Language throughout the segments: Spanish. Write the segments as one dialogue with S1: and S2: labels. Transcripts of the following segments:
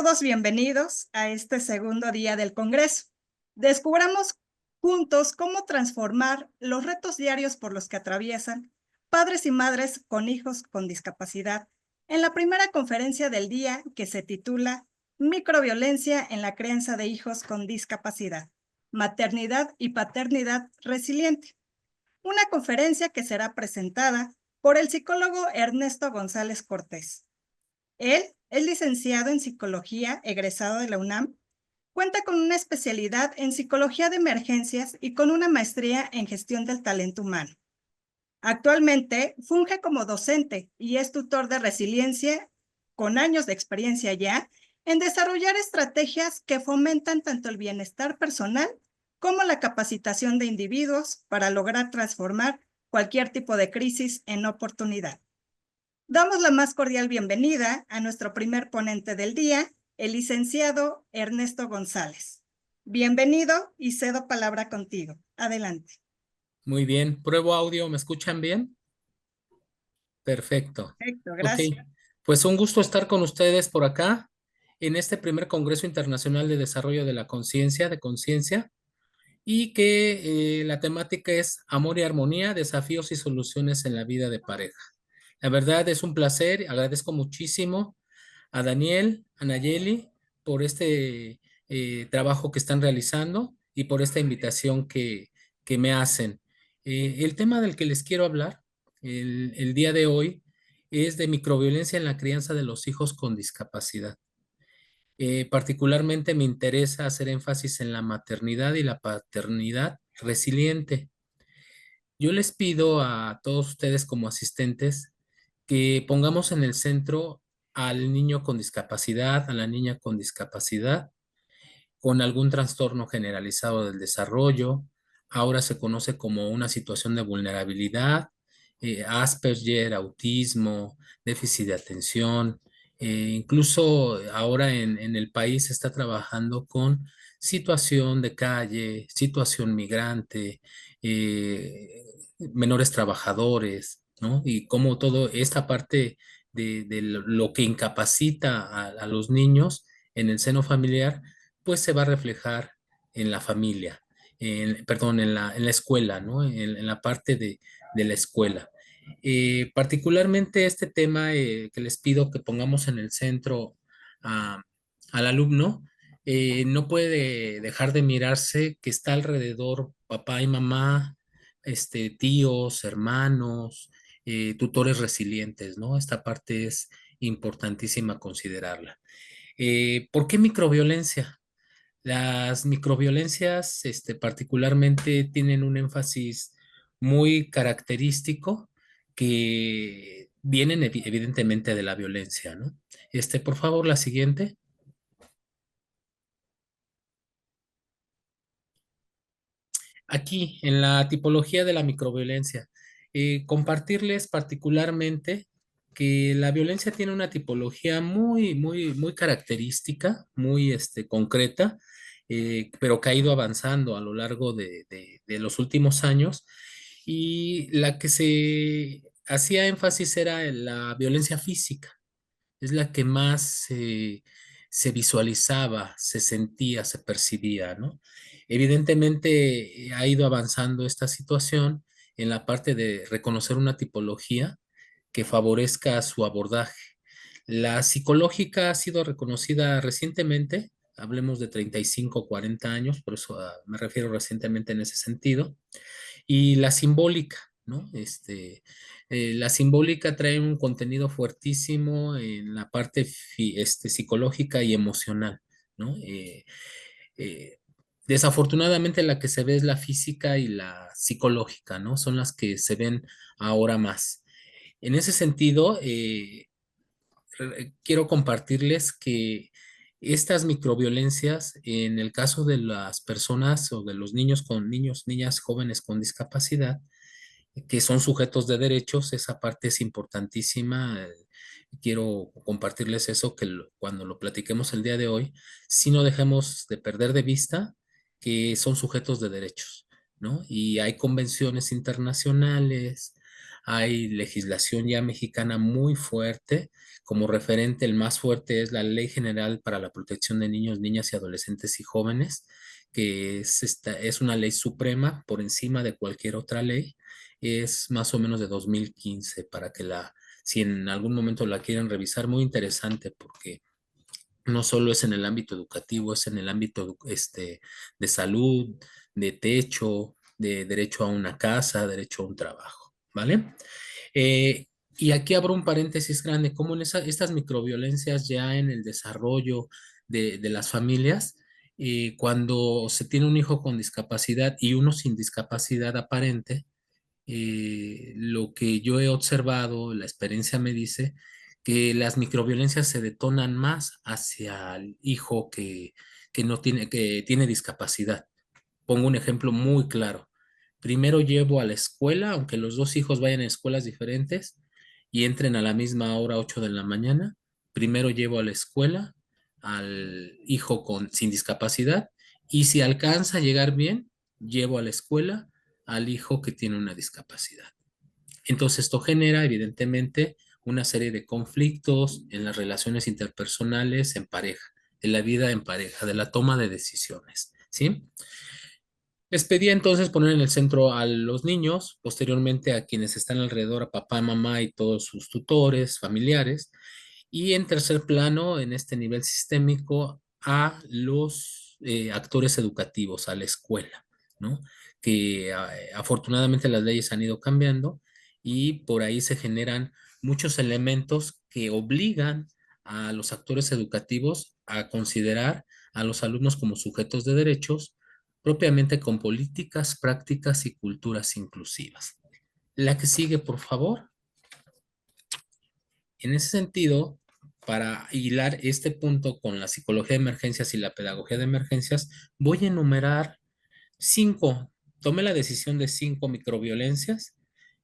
S1: todos bienvenidos a este segundo día del Congreso. Descubramos juntos cómo transformar los retos diarios por los que atraviesan padres y madres con hijos con discapacidad en la primera conferencia del día que se titula Microviolencia en la crianza de hijos con discapacidad, maternidad y paternidad resiliente. Una conferencia que será presentada por el psicólogo Ernesto González Cortés. Él es licenciado en psicología, egresado de la UNAM, cuenta con una especialidad en psicología de emergencias y con una maestría en gestión del talento humano. Actualmente funge como docente y es tutor de resiliencia con años de experiencia ya en desarrollar estrategias que fomentan tanto el bienestar personal como la capacitación de individuos para lograr transformar cualquier tipo de crisis en oportunidad. Damos la más cordial bienvenida a nuestro primer ponente del día, el licenciado Ernesto González. Bienvenido y cedo palabra contigo. Adelante.
S2: Muy bien, pruebo audio, ¿me escuchan bien? Perfecto.
S1: Perfecto,
S2: Ok,
S1: gracias.
S2: pues un gusto estar con ustedes por acá en este primer Congreso Internacional de Desarrollo de la Conciencia, y que la temática es Amor y Armonía, Desafíos y Soluciones en la Vida de Pareja. La verdad es un placer, agradezco muchísimo a Daniel, a Nayeli, por este trabajo que están realizando y por esta invitación que me hacen. El tema del que les quiero hablar el día de hoy es de microviolencia en la crianza de los hijos con discapacidad. Particularmente me interesa hacer énfasis en la maternidad y la paternidad resiliente. Yo les pido a todos ustedes como asistentes que pongamos en el centro al niño con discapacidad, a la niña con discapacidad, con algún trastorno generalizado del desarrollo. Ahora se conoce como una situación de vulnerabilidad, Asperger, autismo, déficit de atención. Incluso ahora en el país se está trabajando con situación de calle, situación migrante, menores trabajadores, ¿no? Y cómo todo esta parte de lo que incapacita a los niños en el seno familiar pues se va a reflejar en la familia, perdón, en la escuela, ¿no? En la parte de la escuela. Particularmente este tema que les pido que pongamos en el centro a- al alumno, no puede dejar de mirarse que está alrededor papá y mamá, tíos, hermanos, tutores resilientes, ¿no? Esta parte es importantísima considerarla. ¿Por qué microviolencia? Las microviolencias, particularmente tienen un énfasis muy característico que vienen evidentemente de la violencia, ¿no? Por favor, la siguiente. Aquí, en la tipología de la microviolencia, compartirles particularmente que la violencia tiene una tipología muy característica, muy, concreta, pero que ha ido avanzando a lo largo de los últimos años. Y la que se hacía énfasis era en la violencia física, es la que más se visualizaba, se sentía, se percibía, ¿no? Evidentemente ha ido avanzando esta situación en la parte de reconocer una tipología que favorezca su abordaje. La psicológica ha sido reconocida recientemente, hablemos de 35 o 40 años, por eso me refiero recientemente en ese sentido, y la simbólica, ¿no? La simbólica trae un contenido fuertísimo en la parte psicológica y emocional, ¿no? Eh, Desafortunadamente la que se ve es la física y la psicológica, ¿no? Son las que se ven ahora más. En ese sentido, quiero compartirles que estas microviolencias, en el caso de las personas o de los niñas, jóvenes con discapacidad, que son sujetos de derechos, esa parte es importantísima. Quiero compartirles eso, que cuando lo platiquemos el día de hoy, si no dejemos de perder de vista que son sujetos de derechos, ¿no? Y hay convenciones internacionales, hay legislación ya mexicana muy fuerte. Como referente, el más fuerte es la Ley General para la Protección de Niños, Niñas y Adolescentes y Jóvenes, que es una ley suprema por encima de cualquier otra ley. Es más o menos de 2015 para que si en algún momento la quieren revisar, muy interesante porque no solo es en el ámbito educativo, es en el ámbito de salud, de techo, de derecho a una casa, derecho a un trabajo, ¿vale? Eh, y aquí abro un paréntesis grande, como en estas microviolencias ya en el desarrollo de las familias, cuando se tiene un hijo con discapacidad y uno sin discapacidad aparente, lo que yo he observado, la experiencia me dice que las microviolencias se detonan más hacia el hijo que no tiene, que tiene discapacidad. Pongo un ejemplo muy claro. Primero llevo a la escuela, aunque los dos hijos vayan a escuelas diferentes y entren a la misma hora, 8 de la mañana. Primero llevo a la escuela al hijo sin discapacidad y si alcanza a llegar bien, llevo a la escuela al hijo que tiene una discapacidad. Entonces esto genera evidentemente una serie de conflictos en las relaciones interpersonales en pareja, en la vida en pareja, de la toma de decisiones, ¿sí? Les pedía entonces poner en el centro a los niños, posteriormente a quienes están alrededor, a papá, mamá y todos sus tutores, familiares, y en tercer plano, en este nivel sistémico, a los actores educativos, a la escuela, ¿no? Que afortunadamente las leyes han ido cambiando y por ahí se generan muchos elementos que obligan a los actores educativos a considerar a los alumnos como sujetos de derechos, propiamente con políticas, prácticas y culturas inclusivas. La que sigue, por favor. En ese sentido, para hilar este punto con la psicología de emergencias y la pedagogía de emergencias, voy a enumerar 5. Tomé la decisión de 5 microviolencias: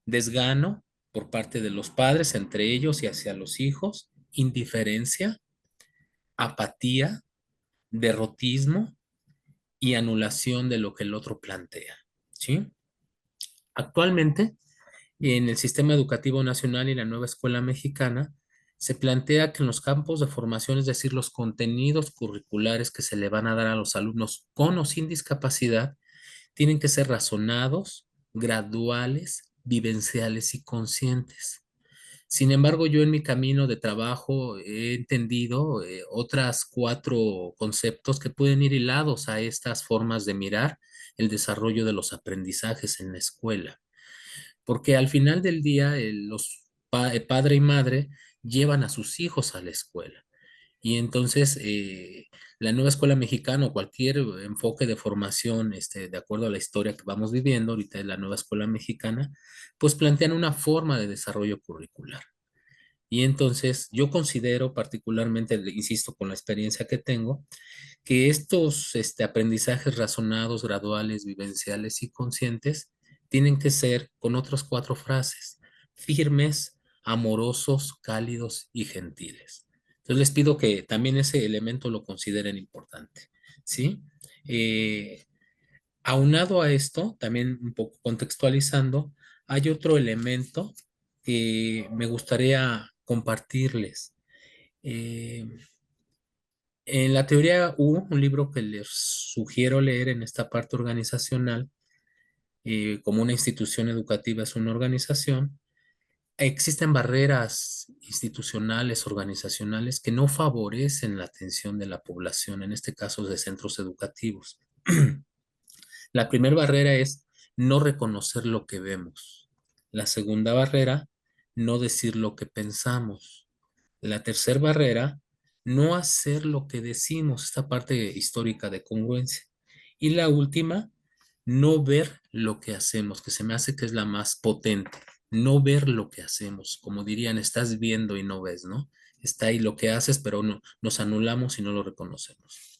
S2: desgano por parte de los padres entre ellos y hacia los hijos, indiferencia, apatía, derrotismo y anulación de lo que el otro plantea, ¿sí? Actualmente, en el sistema educativo nacional y la nueva escuela mexicana, se plantea que en los campos de formación, es decir, los contenidos curriculares que se le van a dar a los alumnos con o sin discapacidad, tienen que ser razonados, graduales, vivenciales y conscientes. Sin embargo, yo en mi camino de trabajo he entendido otras 4 conceptos que pueden ir hilados a estas formas de mirar el desarrollo de los aprendizajes en la escuela, porque al final del día padre y madre llevan a sus hijos a la escuela. Y entonces la nueva escuela mexicana o cualquier enfoque de formación, de acuerdo a la historia que vamos viviendo ahorita de la nueva escuela mexicana, pues plantean una forma de desarrollo curricular. Y entonces yo considero particularmente, insisto, con la experiencia que tengo, que estos aprendizajes razonados, graduales, vivenciales y conscientes tienen que ser con otras 4 frases: firmes, amorosos, cálidos y gentiles. Entonces les pido que también ese elemento lo consideren importante, ¿sí? Eh, Aunado a esto, también un poco contextualizando, hay otro elemento que me gustaría compartirles. Eh, en la teoría U, un libro que les sugiero leer en esta parte organizacional, como una institución educativa es una organización, existen barreras institucionales, organizacionales que no favorecen la atención de la población, en este caso de centros educativos. La primera barrera es no reconocer lo que vemos. La segunda barrera, no decir lo que pensamos. La tercera barrera, no hacer lo que decimos, esta parte histórica de congruencia. Y la última, no ver lo que hacemos, que se me hace que es la más potente. No ver lo que hacemos, como dirían, estás viendo y no ves, ¿no? Está ahí lo que haces, pero no, nos anulamos y no lo reconocemos.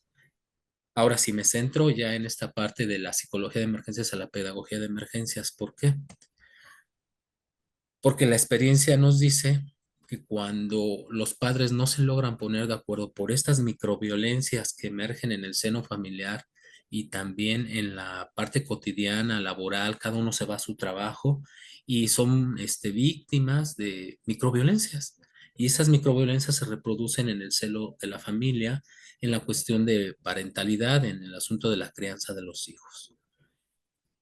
S2: Ahora sí me centro ya en esta parte de la psicología de emergencias a la pedagogía de emergencias. ¿Por qué? Porque la experiencia nos dice que cuando los padres no se logran poner de acuerdo por estas microviolencias que emergen en el seno familiar y también en la parte cotidiana, laboral, cada uno se va a su trabajo y son víctimas de microviolencias. Y esas microviolencias se reproducen en el seno de la familia, en la cuestión de parentalidad, en el asunto de la crianza de los hijos.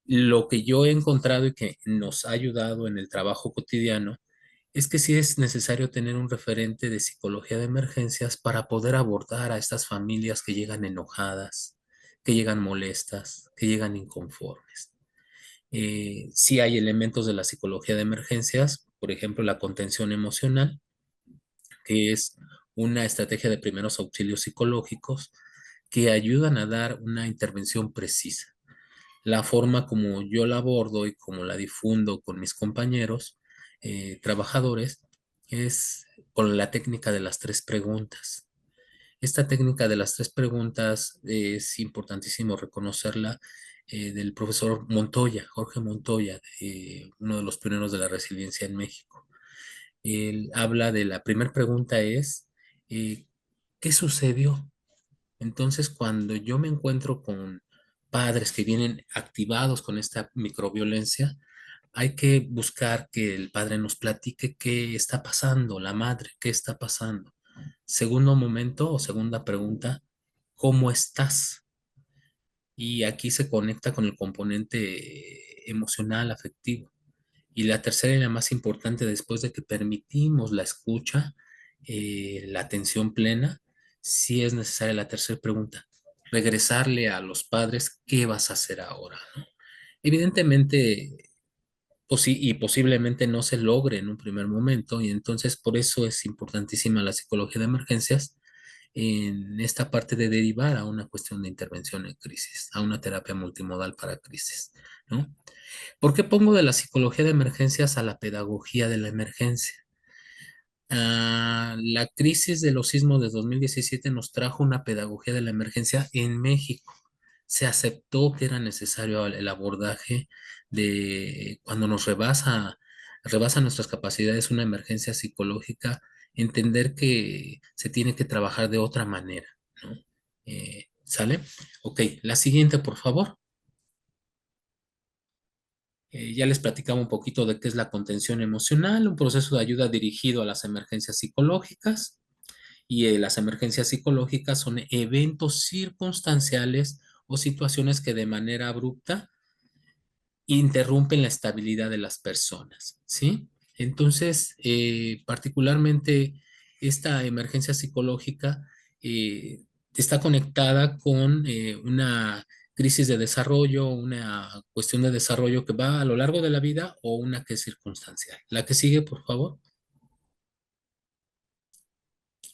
S2: Lo que yo he encontrado y que nos ha ayudado en el trabajo cotidiano es que sí es necesario tener un referente de psicología de emergencias para poder abordar a estas familias que llegan enojadas, que llegan molestas, que llegan inconformes. Sí hay elementos de la psicología de emergencias, por ejemplo, la contención emocional, que es una estrategia de primeros auxilios psicológicos que ayudan a dar una intervención precisa. La forma como yo la abordo y como la difundo con mis compañeros trabajadores es con la técnica de las tres preguntas. Esta técnica de las tres preguntas es importantísimo reconocerla del profesor Montoya, Jorge Montoya, uno de los pioneros de la resiliencia en México. Él habla de la primera pregunta es, eh, ¿qué sucedió? Entonces, cuando yo me encuentro con padres que vienen activados con esta microviolencia, hay que buscar que el padre nos platique qué está pasando, la madre, qué está pasando. Segundo momento o segunda pregunta, ¿cómo estás? Y aquí se conecta con el componente emocional, afectivo. Y la tercera y la más importante, después de que permitimos la escucha, la atención plena, sí es necesaria la tercera pregunta, regresarle a los padres, ¿qué vas a hacer ahora? ¿No? Evidentemente, y posiblemente no se logre en un primer momento, y entonces por eso es importantísima la psicología de emergencias en esta parte de derivar a una cuestión de intervención en crisis, a una terapia multimodal para crisis, ¿no? ¿Por qué pongo de la psicología de emergencias a la pedagogía de la emergencia? La crisis de los sismos de 2017 nos trajo una pedagogía de la emergencia en México. Se aceptó que era necesario el abordaje de cuando rebasa nuestras capacidades una emergencia psicológica, entender que se tiene que trabajar de otra manera, ¿no? ¿Sale? Ok, la siguiente, por favor. Ya les platicaba un poquito de qué es la contención emocional, un proceso de ayuda dirigido a las emergencias psicológicas. Y las emergencias psicológicas son eventos circunstanciales o situaciones que de manera abrupta interrumpen la estabilidad de las personas, ¿sí? Entonces, particularmente esta emergencia psicológica eh, está conectada con una crisis de desarrollo, una cuestión de desarrollo que va a lo largo de la vida o una que es circunstancial. La que sigue, por favor.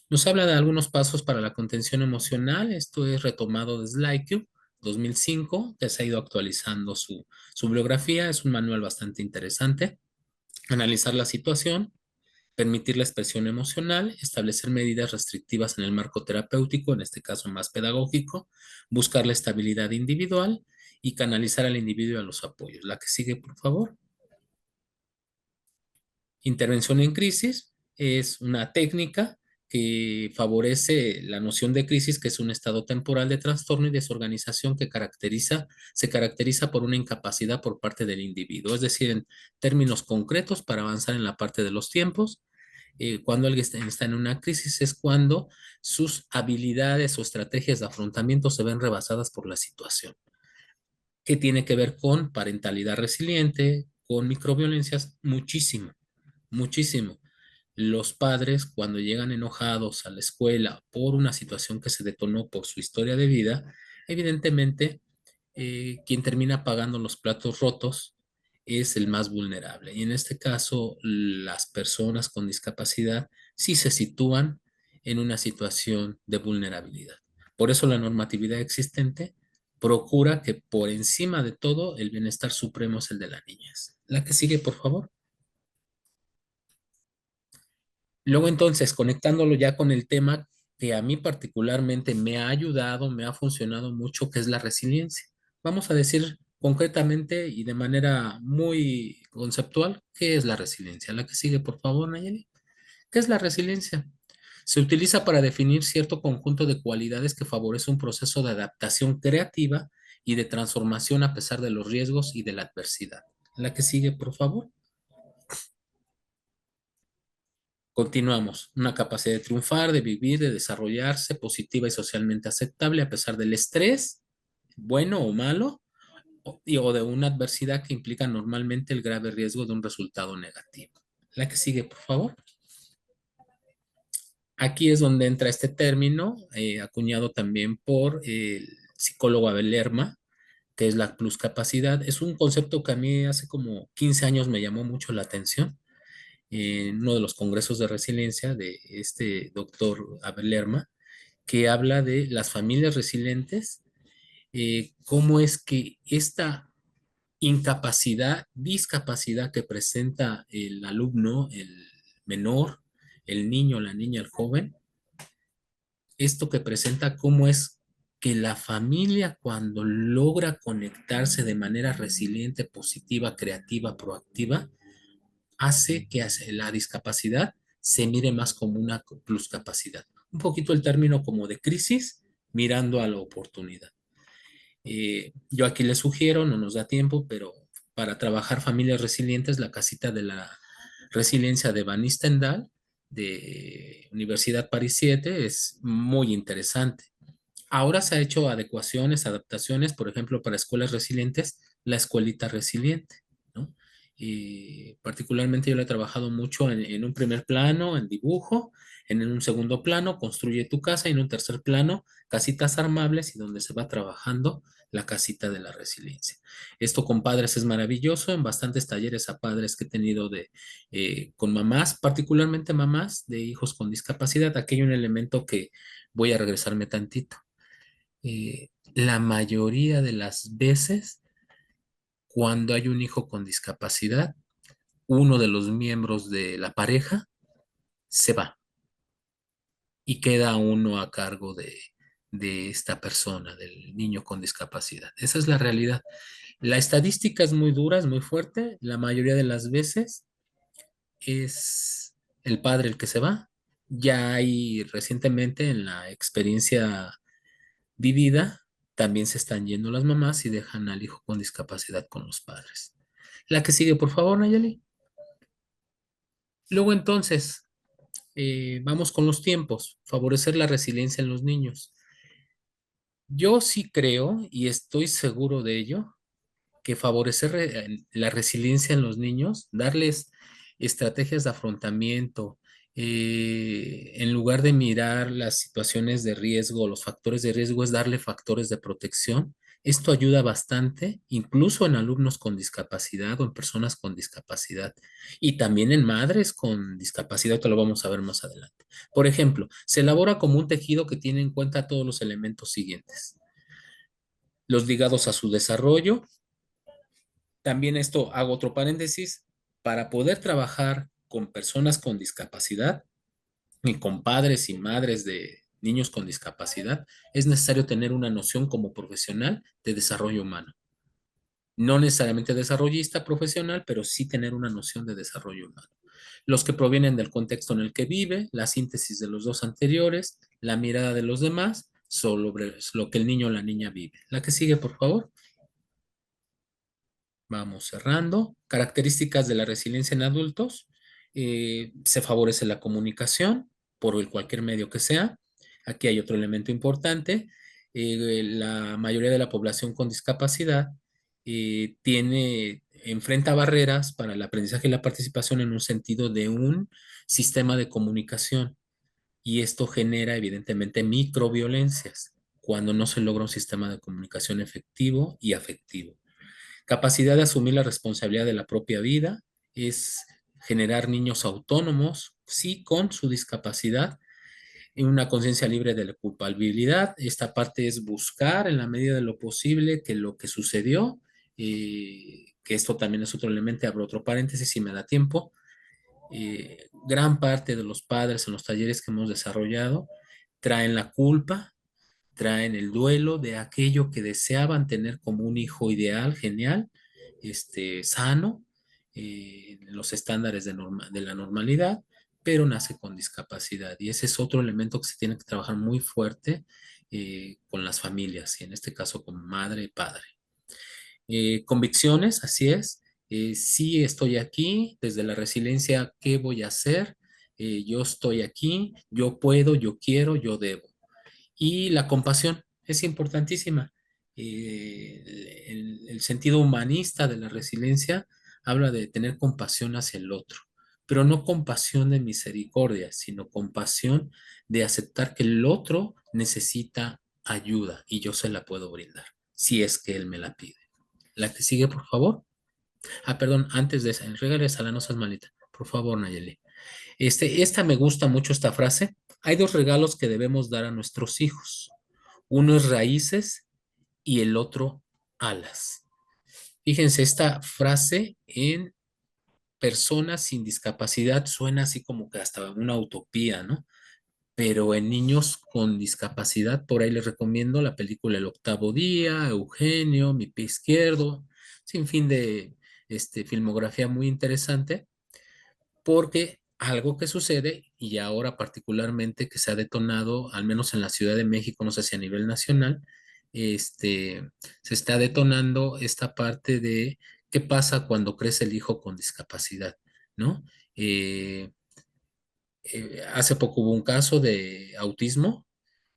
S2: Nos habla de algunos pasos para la contención emocional. Esto es retomado de Slyq 2005, que se ha ido actualizando su bibliografía. Es un manual bastante interesante. Analizar la situación, permitir la expresión emocional, establecer medidas restrictivas en el marco terapéutico, en este caso más pedagógico, buscar la estabilidad individual y canalizar al individuo y a los apoyos. La que sigue, por favor. Intervención en crisis es una técnica que favorece la noción de crisis, que es un estado temporal de trastorno y desorganización que se caracteriza por una incapacidad por parte del individuo, es decir, en términos concretos para avanzar en la parte de los tiempos. Cuando alguien está en una crisis es cuando sus habilidades o estrategias de afrontamiento se ven rebasadas por la situación, que tiene que ver con parentalidad resiliente, con microviolencias, muchísimo, muchísimo. Los padres, cuando llegan enojados a la escuela por una situación que se detonó por su historia de vida, evidentemente quien termina pagando los platos rotos es el más vulnerable. Y en este caso, las personas con discapacidad sí se sitúan en una situación de vulnerabilidad. Por eso la normatividad existente procura que por encima de todo el bienestar supremo es el de la niñez. La que sigue, por favor. Luego entonces, conectándolo ya con el tema que a mí particularmente me ha ayudado, me ha funcionado mucho, que es la resiliencia. Vamos a decir concretamente y de manera muy conceptual, ¿qué es la resiliencia? La que sigue, por favor, Nayeli. ¿Qué es la resiliencia? Se utiliza para definir cierto conjunto de cualidades que favorece un proceso de adaptación creativa y de transformación a pesar de los riesgos y de la adversidad. La que sigue, por favor. Continuamos. Una capacidad de triunfar, de vivir, de desarrollarse positiva y socialmente aceptable a pesar del estrés, bueno o malo, o de una adversidad que implica normalmente el grave riesgo de un resultado negativo. La que sigue, por favor. Aquí es donde entra este término, acuñado también por el psicólogo Abel Lerma, que es la pluscapacidad. Es un concepto que a mí hace como 15 años me llamó mucho la atención en uno de los congresos de resiliencia de este doctor Abel Lerma, que habla de las familias resilientes, cómo es que esta incapacidad, discapacidad que presenta el alumno, el menor, el niño, la niña, el joven, esto que presenta cómo es que la familia cuando logra conectarse de manera resiliente, positiva, creativa, proactiva, hace que la discapacidad se mire más como una pluscapacidad. Un poquito el término como de crisis, mirando a la oportunidad. Yo aquí les sugiero, no nos da tiempo, pero para trabajar familias resilientes, la casita de la resiliencia de Van Stendhal, de Universidad Paris 7, es muy interesante. Ahora se ha hecho adecuaciones, adaptaciones, por ejemplo, para escuelas resilientes, la escuelita resiliente, ¿no? Y particularmente yo lo he trabajado mucho en un primer plano, en dibujo, en un segundo plano, construye tu casa, y en un tercer plano, casitas armables y donde se va trabajando la casita de la resiliencia. Esto con padres es maravilloso, en bastantes talleres a padres que he tenido con mamás, particularmente mamás de hijos con discapacidad. Aquí hay un elemento que voy a regresarme tantito. La mayoría de las veces, cuando hay un hijo con discapacidad, uno de los miembros de la pareja se va y queda uno a cargo de esta persona, del niño con discapacidad. Esa es la realidad. La estadística es muy dura, es muy fuerte. La mayoría de las veces es el padre el que se va. Ya hay recientemente en la experiencia vivida, también se están yendo las mamás y dejan al hijo con discapacidad con los padres. La que sigue, por favor, Nayeli. Luego entonces, vamos con los tiempos, favorecer la resiliencia en los niños. Yo sí creo y estoy seguro de ello, que favorecer la resiliencia en los niños, darles estrategias de afrontamiento, en lugar de mirar las situaciones de riesgo, los factores de riesgo, es darle factores de protección. Esto ayuda bastante, incluso en alumnos con discapacidad o en personas con discapacidad, y también en madres con discapacidad, esto lo vamos a ver más adelante. Por ejemplo, se elabora como un tejido que tiene en cuenta todos los elementos siguientes: los ligados a su desarrollo. También esto, hago otro paréntesis, para poder trabajar con personas con discapacidad y con padres y madres de niños con discapacidad, es necesario tener una noción como profesional de desarrollo humano. No necesariamente desarrollista profesional, pero sí tener una noción de desarrollo humano. Los que provienen del contexto en el que vive, la síntesis de los dos anteriores, la mirada de los demás sobre lo que el niño o la niña vive. La que sigue, por favor. Vamos cerrando. Características de la resiliencia en adultos. Se favorece la comunicación por cualquier medio que sea. Aquí hay otro elemento importante. La mayoría de la población con discapacidad enfrenta barreras para el aprendizaje y la participación en un sentido de un sistema de comunicación. Y esto genera evidentemente microviolencias cuando no se logra un sistema de comunicación efectivo y afectivo. Capacidad de asumir la responsabilidad de la propia vida, es generar niños autónomos, sí, con su discapacidad, y una conciencia libre de la culpabilidad. Esta parte es buscar en la medida de lo posible que lo que sucedió, que esto también es otro elemento, abro otro paréntesis si me da tiempo. Gran parte de los padres en los talleres que hemos desarrollado traen la culpa, traen el duelo de aquello que deseaban tener como un hijo ideal, genial, sano, en los estándares de la normalidad, pero nace con discapacidad. Y ese es otro elemento que se tiene que trabajar muy fuerte con las familias, y en este caso con madre y padre. Convicciones, así es. Sí estoy aquí, desde la resiliencia, ¿qué voy a hacer? Yo estoy aquí, yo puedo, yo quiero, yo debo. Y la compasión es importantísima. El sentido humanista de la resiliencia habla de tener compasión hacia el otro, pero no compasión de misericordia, sino compasión de aceptar que el otro necesita ayuda y yo se la puedo brindar, si es que él me la pide. La que sigue, por favor. Ah, perdón, antes de esa, regálesala, no seas malita. Por favor, Nayeli. Esta me gusta mucho esta frase. Hay dos regalos que debemos dar a nuestros hijos. Uno es raíces y el otro alas. Fíjense, esta frase en personas sin discapacidad suena así como que hasta una utopía, ¿no? Pero en niños con discapacidad, por ahí les recomiendo la película El octavo día, Eugenio, Mi pie izquierdo, sin fin de filmografía muy interesante, porque algo que sucede, y ahora particularmente que se ha detonado, al menos en la Ciudad de México, no sé si a nivel nacional, se está detonando esta parte de qué pasa cuando crece el hijo con discapacidad, ¿no? Eh, Hace poco hubo un caso de autismo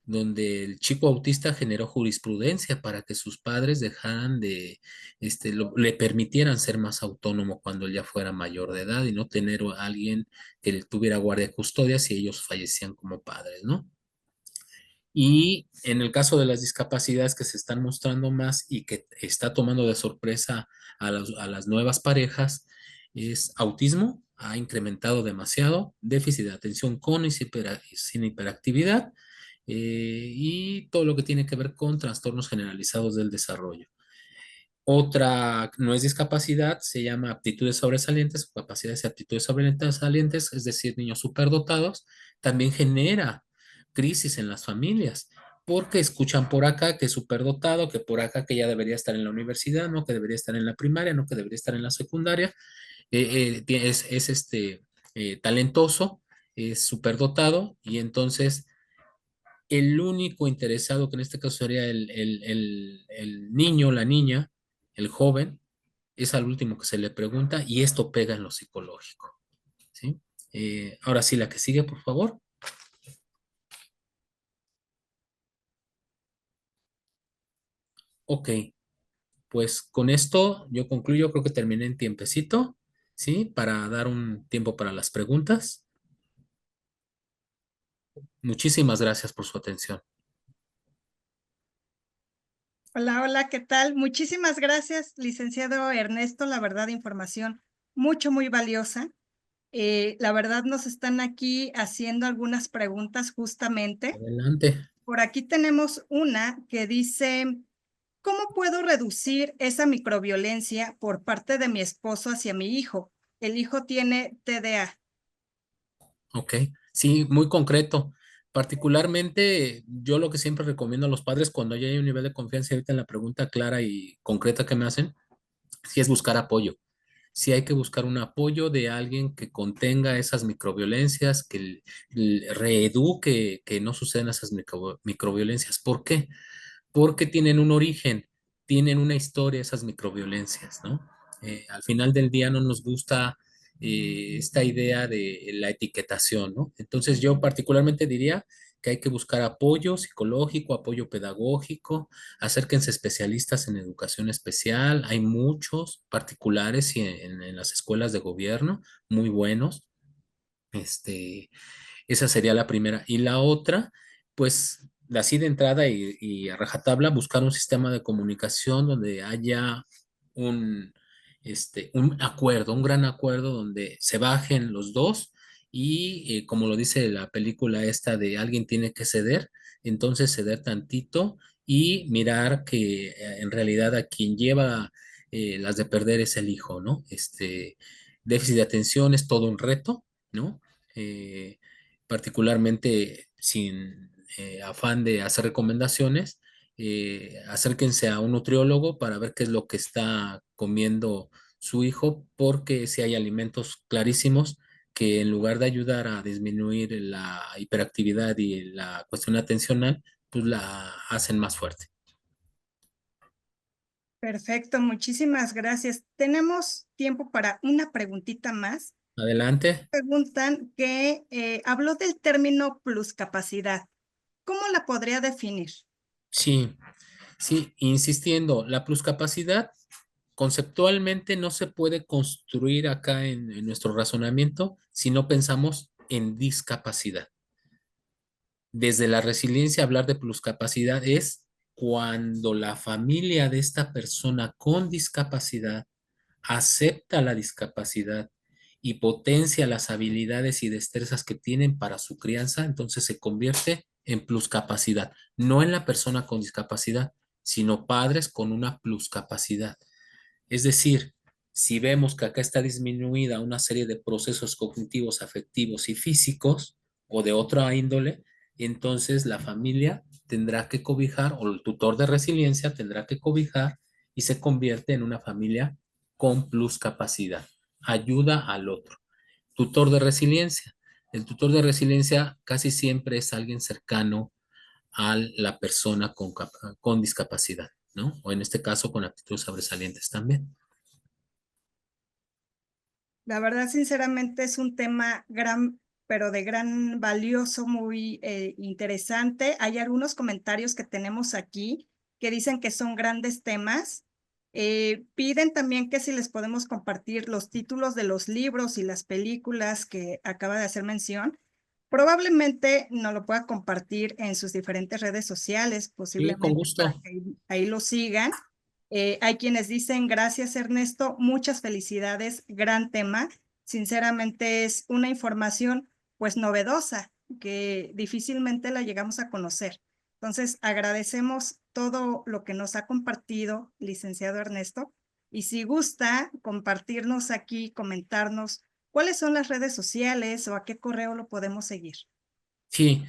S2: donde el chico autista generó jurisprudencia para que sus padres dejaran de, le permitieran ser más autónomo cuando él ya fuera mayor de edad y no tener a alguien que le tuviera guardia y custodia si ellos fallecían como padres, ¿no? Y en el caso de las discapacidades que se están mostrando más y que está tomando de sorpresa a las nuevas parejas, es autismo, ha incrementado demasiado, déficit de atención con y sin hiperactividad, y todo lo que tiene que ver con trastornos generalizados del desarrollo. Otra no es discapacidad, se llama aptitudes sobresalientes o capacidades y aptitudes sobresalientes, es decir, niños superdotados, también genera crisis en las familias, porque escuchan por acá que es superdotado, que por acá que ya debería estar en la universidad, no que debería estar en la primaria, no que debería estar en la secundaria, es talentoso, es superdotado, y entonces el único interesado, que en este caso sería el niño, la niña, el joven, es al último que se le pregunta y esto pega en lo psicológico, ¿sí? Ahora sí, la que sigue, por favor. Ok, pues con esto yo concluyo, creo que terminé en tiempecito, ¿sí? Para dar un tiempo para las preguntas. Muchísimas gracias por su atención.
S1: Hola, hola, ¿qué tal? Muchísimas gracias, licenciado Ernesto. La verdad, información muy valiosa. La verdad, nos están aquí haciendo algunas preguntas justamente.
S2: Adelante.
S1: Por aquí tenemos una que dice, ¿cómo puedo reducir esa microviolencia por parte de mi esposo hacia mi hijo? El hijo tiene TDA.
S2: Ok, sí, muy concreto. Particularmente, yo lo que siempre recomiendo a los padres cuando ya hay un nivel de confianza, ahorita en la pregunta clara y concreta que me hacen, sí es buscar apoyo. Sí hay que buscar un apoyo de alguien que contenga esas microviolencias, que reeduque que no sucedan esas microviolencias. ¿Por qué? Porque tienen un origen, tienen una historia esas microviolencias, ¿no? Al final del día no nos gusta esta idea de la etiquetación, ¿no? Entonces yo particularmente diría que hay que buscar apoyo psicológico, apoyo pedagógico, acérquense a especialistas en educación especial, hay muchos particulares y en las escuelas de gobierno muy buenos, este, esa sería la primera. Y la otra, pues, así de entrada y a rajatabla, buscar un sistema de comunicación donde haya un, un acuerdo, un gran acuerdo donde se bajen los dos y, como lo dice la película esta de alguien tiene que ceder, entonces ceder tantito y mirar que en realidad a quien lleva las de perder es el hijo, ¿no? Déficit de atención es todo un reto, ¿no? eh, Particularmente sin afán de hacer recomendaciones, acérquense a un nutriólogo para ver qué es lo que está comiendo su hijo, porque si hay alimentos clarísimos que en lugar de ayudar a disminuir la hiperactividad y la cuestión atencional, pues la hacen más fuerte.
S1: Perfecto, muchísimas gracias. Tenemos tiempo para una preguntita más.
S2: Adelante.
S1: Preguntan que habló del término pluscapacidad. ¿Cómo la podría definir?
S2: Sí, sí, insistiendo, la pluscapacidad conceptualmente no se puede construir acá en nuestro razonamiento si no pensamos en discapacidad. Desde la resiliencia, hablar de pluscapacidad es cuando la familia de esta persona con discapacidad acepta la discapacidad y potencia las habilidades y destrezas que tienen para su crianza, entonces se convierte en pluscapacidad, no en la persona con discapacidad, sino padres con una pluscapacidad. Es decir, si vemos que acá está disminuida una serie de procesos cognitivos, afectivos y físicos o de otra índole, entonces la familia tendrá que cobijar o el tutor de resiliencia tendrá que cobijar y se convierte en una familia con pluscapacidad. Ayuda al otro. Tutor de resiliencia. El tutor de resiliencia casi siempre es alguien cercano a la persona con discapacidad, ¿no? O en este caso con aptitudes sobresalientes también.
S1: La verdad, sinceramente, es un tema gran, pero de gran valioso, muy interesante. Hay algunos comentarios que tenemos aquí que dicen que son grandes temas. Piden también que si les podemos compartir los títulos de los libros y las películas que acaba de hacer mención. Probablemente nos lo pueda compartir en sus diferentes redes sociales,
S2: Sí, con
S1: posiblemente para
S2: gusto.
S1: que ahí lo sigan. Hay quienes dicen, gracias Ernesto, muchas felicidades, gran tema. Sinceramente es una información pues novedosa que difícilmente la llegamos a conocer. Entonces agradecemos todo lo que nos ha compartido, licenciado Ernesto, y si gusta compartirnos aquí, comentarnos cuáles son las redes sociales o a qué correo lo podemos seguir.
S2: Sí,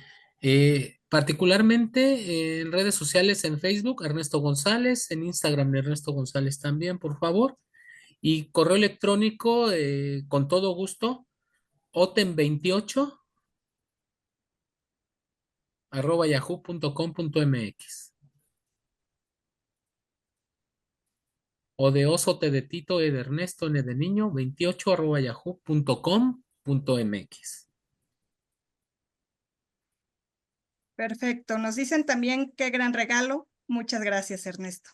S2: particularmente en redes sociales, en Facebook, Ernesto González, en Instagram, Ernesto González también, por favor. Y correo electrónico, con todo gusto, oten28@yahoo.com.mx o de oso, T de Tito, E de Ernesto, N de niño, 28@yahoo.com.mx.
S1: Perfecto. Nos dicen también qué gran regalo. Muchas gracias, Ernesto.